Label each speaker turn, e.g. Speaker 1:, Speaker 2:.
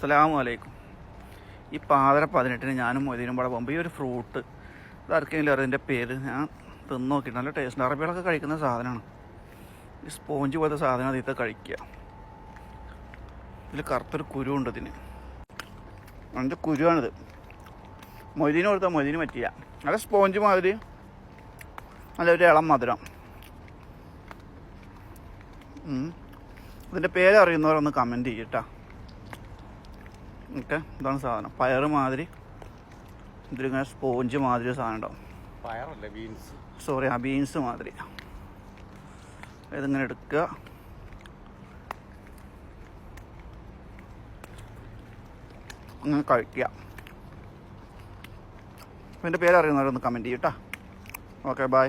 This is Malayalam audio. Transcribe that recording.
Speaker 1: അസ്സലാമു അലൈക്കും. ഈ പാതിര 18-ന് ഞാനും മൊയ്തീനും പാടെ പോകുമ്പോൾ ഈ ഒരു ഫ്രൂട്ട് ഇതാർക്കെങ്കിലും അറിയാം ഇതിൻ്റെ പേര്. ഞാൻ തിന്ന് നോക്കിയിട്ട് നല്ല ടേസ്റ്റ്. അറബികളൊക്കെ കഴിക്കുന്ന സാധനമാണ്. ഈ സ്പോഞ്ച് പോലത്തെ സാധനം അതിൽ കഴിക്കുക. ഇതിൽ കറുത്തൊരു കുരുവുണ്ട് ഇതിന്. അതിൻ്റെ കുരുവാണിത്. മൊയ്തീന് കൊടുത്താൽ മൊയ്തീന് പറ്റില്ല. നല്ല സ്പോഞ്ച് മാതിരി നല്ലൊരു ഇളം മധുരം. ഇതിൻ്റെ പേര് അറിയുന്നവരൊന്ന് കമൻറ്റ് ചെയ്യട്ടാ. ഓക്കെ, ഇതാണ് സാധനം. പയറ് മാതിരി ഇതിലിങ്ങനെ സ്പോഞ്ച് മാതിരി സാധനം ഉണ്ടാവും.
Speaker 2: പയറല്ല, ബീൻസ്.
Speaker 1: സോറി, ബീൻസ് മാതിരി. ഇതിങ്ങനെ എടുക്കുക, അങ്ങനെ കഴിക്കുക. ഇതിൻ്റെ പേര് അറിയുന്നവരൊന്ന് കമൻറ്റ് ചെയ്യട്ടാ. Okay, by.